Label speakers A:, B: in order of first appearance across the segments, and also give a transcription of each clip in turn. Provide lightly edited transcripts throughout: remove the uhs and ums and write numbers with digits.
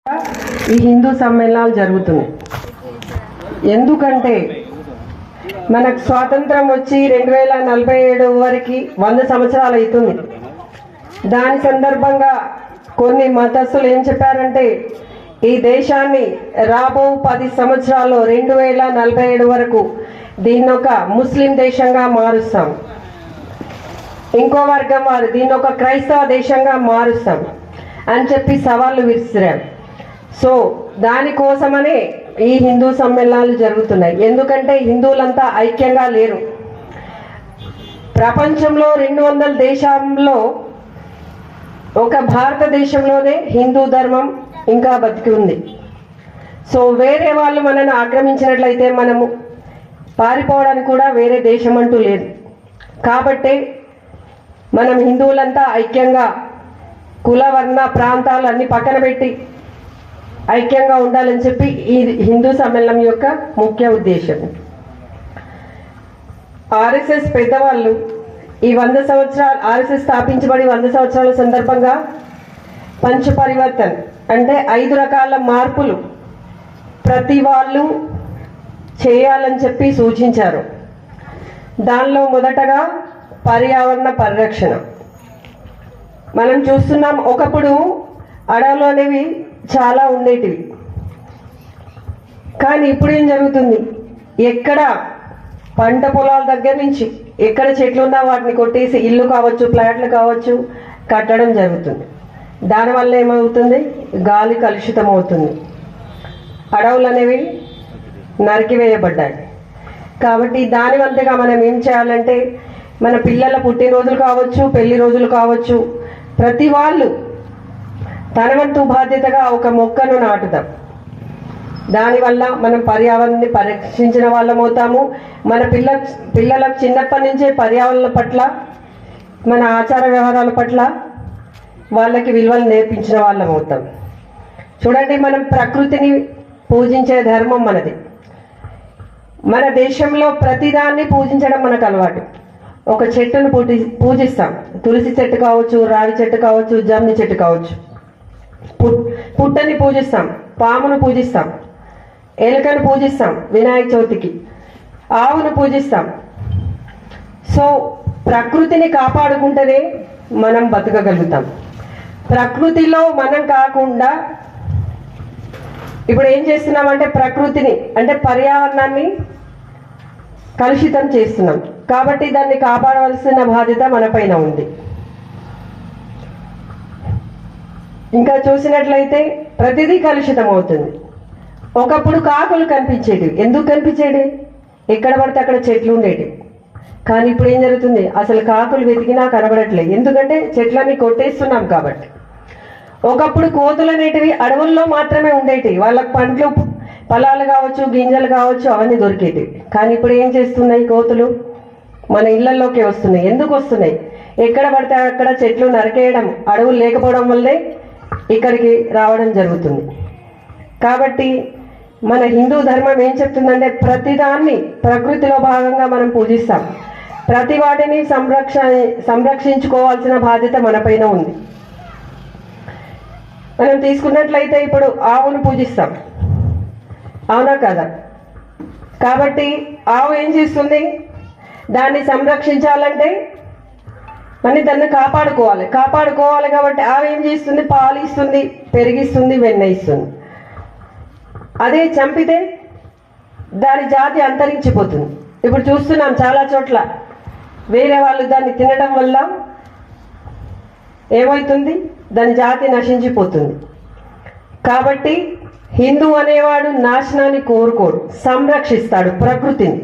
A: ఈ హిందూ సమ్మేళనాలు జరుగుతున్నాయి. ఎందుకంటే మనకు స్వాతంత్రం వచ్చి 2047 వరకు 100 సంవత్సరాలు అవుతుంది. దాని సందర్భంగా కొన్ని మతస్థులు ఏం చెప్పారంటే ఈ దేశాన్ని రాబో 10 సంవత్సరాల్లో 2047 వరకు దీన్ని ఒక ముస్లిం దేశంగా మారుస్తాం, ఇంకో వర్గం వారు దీన్ని ఒక క్రైస్తవ దేశంగా మారుస్తాం అని చెప్పి సవాళ్ళు విసిరారు. సో దానికోసమనే ఈ హిందూ సమ్మేళనాలు జరుగుతున్నాయి. ఎందుకంటే హిందువులంతా ఐక్యంగా లేరు. ప్రపంచంలో 200 దేశాల్లో ఒక భారతదేశంలోనే హిందూ ధర్మం ఇంకా బతికి ఉంది. సో వేరే వాళ్ళు మనను ఆక్రమించినట్లయితే మనము పారిపోవడానికి కూడా వేరే దేశం అంటూ లేదు. కాబట్టి మనం హిందువులంతా ఐక్యంగా కుల వర్ణ ప్రాంతాలు అన్ని పక్కన పెట్టి ఐక్యంగా ఉండాలని చెప్పి ఈ హిందూ సమ్మేళనం యొక్క ముఖ్య ఉద్దేశం. ఆర్ఎస్ఎస్ పెద్దవాళ్ళు ఈ 100 సంవత్సరాలు ఆర్ఎస్ఎస్ స్థాపించబడి 100 సంవత్సరాల సందర్భంగా పంచ పరివర్తన్ అంటే 5 రకాల మార్పులు ప్రతి వాళ్ళు చేయాలని చెప్పి సూచించారు. దానిలో మొదటగా పర్యావరణ పరిరక్షణ. మనం చూస్తున్నాం, ఒకప్పుడు అడవులు అనేవి చాలా ఉండేటివి, కానీ ఇప్పుడు ఏం జరుగుతుంది, ఎక్కడ పంట పొలాల దగ్గర నుంచి ఎక్కడ చెట్లు ఉన్నా వాటిని కొట్టేసి ఇల్లు కావచ్చు ఫ్లాట్లు కావచ్చు కట్టడం జరుగుతుంది. దానివల్ల ఏమవుతుంది, గాలి కలుషితం అవుతుంది, అడవులు అనేవి నరికివేయబడ్డాయి. కాబట్టి దాని వంతుగా మనం ఏం చేయాలంటే మన పిల్లల పుట్టినరోజులు కావచ్చు పెళ్లి రోజులు కావచ్చు ప్రతి వాళ్ళు తన వంతు బాధ్యతగా ఒక మొక్కను నాటుదాం. దానివల్ల మనం పర్యావరణాన్ని పరిరక్షించిన వాళ్ళం అవుతాము. మన పిల్లలకు చిన్నప్పటి నుంచే పర్యావరణ పట్ల మన ఆచార వ్యవహారాల పట్ల వాళ్ళకి విలువలు నేర్పించిన వాళ్ళం అవుతాం. చూడండి, మనం ప్రకృతిని పూజించే ధర్మం మనది. మన దేశంలో ప్రతిదాన్ని పూజించడం మనకు అలవాటు. ఒక చెట్టును పూజిస్తాం, తులసి చెట్టు కావచ్చు, రావి చెట్టు కావచ్చు, జమ్మి చెట్టు కావచ్చు. పుట్టని పూజిస్తాం, పామును పూజిస్తాం, ఎలుకను పూజిస్తాం, వినాయక చవితికి ఆవును పూజిస్తాం. సో ప్రకృతిని కాపాడుకుంటేనే మనం బతకగలుగుతాం. ప్రకృతిలో మనం కాకుండా ఇప్పుడు ఏం చేస్తున్నామంటే ప్రకృతిని అంటే పర్యావరణాన్ని కలుషితం చేస్తున్నాం. కాబట్టి దాన్ని కాపాడవలసిన బాధ్యత మన పైన ఉంది. ఇంకా చూసినట్లయితే ప్రతిదీ కలుషితం అవుతుంది. ఒకప్పుడు కాకులు కనిపించేటివి. ఎందుకు కనిపించేవి? ఎక్కడ పడితే అక్కడ చెట్లు ఉండేటివి. కానీ ఇప్పుడు ఏం జరుగుతుంది, అసలు కాకులు వెతికినా కనబడట్లేదు. ఎందుకంటే చెట్లన్నీ కొట్టేస్తున్నాం కాబట్టి. ఒకప్పుడు కోతులు అనేటివి అడవుల్లో మాత్రమే ఉండేటివి. వాళ్ళకి పండ్లు ఫలాలు కావచ్చు గింజలు కావచ్చు అవన్నీ దొరికేటివి. కానీ ఇప్పుడు ఏం చేస్తున్నాయి, కోతులు మన ఇళ్లలోకి వస్తున్నాయి. ఎందుకు వస్తున్నాయి? ఎక్కడ పడితే అక్కడ చెట్లు నరికేయడం, అడవులు లేకపోవడం వల్లే ఇక్కడికి రావడం జరుగుతుంది. కాబట్టి మన హిందూ ధర్మం ఏం చెప్తుందంటే ప్రతిదాన్ని ప్రకృతిలో భాగంగా మనం పూజిస్తాం. ప్రతి వాటిని సంరక్షించుకోవాల్సిన బాధ్యత మన పైన ఉంది. మనం తీసుకున్నట్లయితే ఇప్పుడు ఆవును పూజిస్తాం, అవునా కదా? కాబట్టి ఆవు ఏం చేస్తుంది, దాన్ని సంరక్షించాలంటే మనం దాన్ని కాపాడుకోవాలి కాబట్టి ఆవు ఏం చేస్తుంది, పాలు ఇస్తుంది, పెరిగిస్తుంది, వెన్న ఇస్తుంది. అదే చంపితే దాని జాతి అంతరించిపోతుంది. ఇప్పుడు చూస్తున్నాం చాలా చోట్ల వేరే వాళ్ళు దాన్ని తినడం వల్ల ఏమవుతుంది, దాని జాతి నశించిపోతుంది. కాబట్టి హిందూ అనేవాడు నాశనాన్ని కోరుకోడు, సంరక్షిస్తాడు ప్రకృతిని.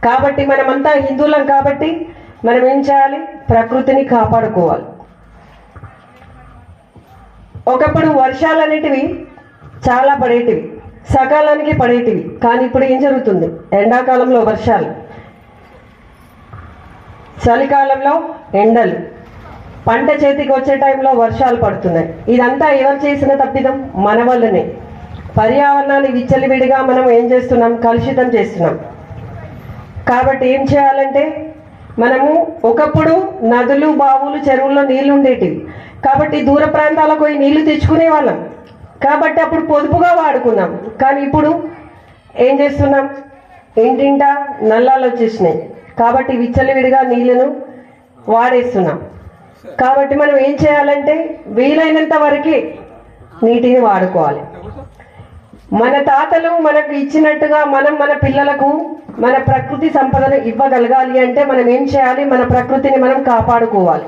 A: కాబట్టి మనమంతా హిందువులం కాబట్టి మనం ఏం చేయాలి, ప్రకృతిని కాపాడుకోవాలి. ఒకప్పుడు వర్షాలు అనేటివి చాలా పడేటివి, సకాలానికి పడేటివి. కానీ ఇప్పుడు ఏం జరుగుతుంది, ఎండాకాలంలో వర్షాలు, చలికాలంలో ఎండలు, పంట చేతికి వచ్చే టైంలో వర్షాలు పడుతున్నాయి. ఇదంతా ఎవరు చేసిన తప్పిదం? మన వల్లనే. పర్యావరణాన్ని విచ్చలవిడిగా మనం ఏం చేస్తున్నాం, కలుషితం చేస్తున్నాం. కాబట్టి ఏం చేయాలంటే మనము ఒకప్పుడు నదులు బావులు చెరువుల్లో నీళ్లు ఉండేటివి కాబట్టి దూర ప్రాంతాలకు పోయి నీళ్లు తెచ్చుకునే వాళ్ళం. కాబట్టి అప్పుడు పొదుపుగా వాడుకున్నాం. కానీ ఇప్పుడు ఏం చేస్తున్నాం, ఇంటింటా నల్లాలు వచ్చేసినాయి కాబట్టి విచ్చలవిడిగా నీళ్ళను వాడేస్తున్నాం. కాబట్టి మనం ఏం చేయాలంటే వీలైనంత వరకే నీటిని వాడుకోవాలి. మన తాతలు మనకు ఇచ్చినట్టుగా మనం మన పిల్లలకు మన ప్రకృతి సంపదను ఇవ్వగలగాలి అంటే మనం ఏం చేయాలి, మన ప్రకృతిని మనం కాపాడుకోవాలి.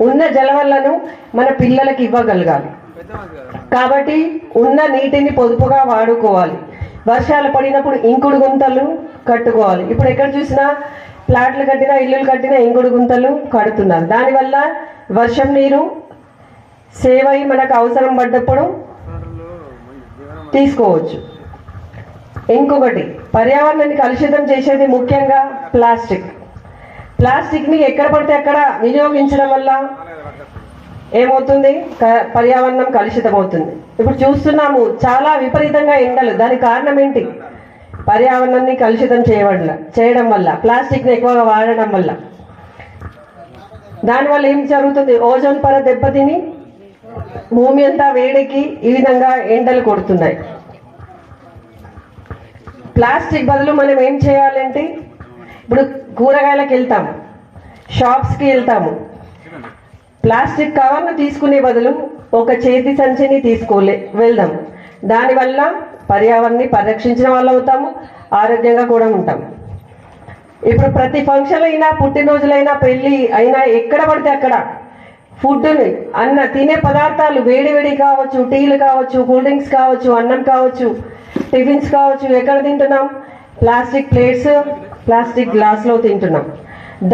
A: ఉన్న జలవలను మన పిల్లలకు ఇవ్వగలగాలి. కాబట్టి ఉన్న నీటిని పొదుపుగా వాడుకోవాలి. వర్షాలు పడినప్పుడు ఇంకుడు గుంతలు కట్టుకోవాలి. ఇప్పుడు ఎక్కడ చూసినా ప్లాట్లు కట్టినా ఇల్లులు కట్టినా ఇంకుడు గుంతలు కడుతున్నారు. దానివల్ల వర్షం నీరు సేవ్ అయ్యి మనకు అవసరం పడ్డప్పుడు తీసుకోవచ్చు. ఇంకొకటి, పర్యావరణాన్ని కలుషితం చేసేది ముఖ్యంగా ప్లాస్టిక్ని ఎక్కడ పడితే అక్కడ వినియోగించడం వల్ల ఏమవుతుంది, పర్యావరణం కలుషితం అవుతుంది. ఇప్పుడు చూస్తున్నాము చాలా విపరీతంగా ఎండలు. దానికి కారణం ఏంటి, పర్యావరణాన్ని కలుషితం చేయడం వల్ల, ప్లాస్టిక్ని ఎక్కువగా వాడడం వల్ల. దానివల్ల ఏం జరుగుతుంది, ఓజోన్ పొర దెబ్బతిని భూమి అంతా వేడికి ఈ విధంగా ఎండలు కొడుతున్నాయి. ప్లాస్టిక్ బదులు మనం ఏం చేయాలంటే, ఇప్పుడు కూరగాయలకు వెళ్తాము, షాప్స్కి వెళ్తాము, ప్లాస్టిక్ కవర్ను తీసుకునే బదులు ఒక చేతి సంచిని వెళ్దాం. దానివల్ల పర్యావరణాన్ని పరిరక్షించిన వాళ్ళు అవుతాము, ఆరోగ్యంగా కూడా ఉంటాము. ఇప్పుడు ప్రతి ఫంక్షన్ అయినా, పుట్టినరోజులైనా, పెళ్ళి అయినా ఎక్కడ పడితే అక్కడ ఫుడ్ని తినే పదార్థాలు వేడి కావచ్చు, టీలు కావచ్చు, కూల్ డ్రింక్స్ కావచ్చు, అన్నం కావచ్చు, టిఫిన్స్ కావచ్చు, ఎక్కడ తింటున్నాం, ప్లాస్టిక్ ప్లేట్స్, ప్లాస్టిక్ గ్లాస్లో తింటున్నాం.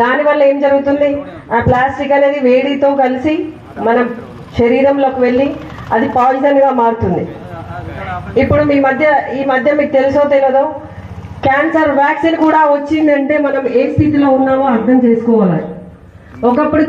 A: దానివల్ల ఏం జరుగుతుంది, ఆ ప్లాస్టిక్ అనేది వేడితో కలిసి మన శరీరంలోకి వెళ్ళి అది పాయిజన్గా మారుతుంది. ఇప్పుడు ఈ మధ్య మీకు తెలుసో తెలియదో, క్యాన్సర్ వ్యాక్సిన్ కూడా వచ్చిందంటే మనం ఏ స్థితిలో ఉన్నామో అర్థం చేసుకోవాలి. ఒకప్పుడు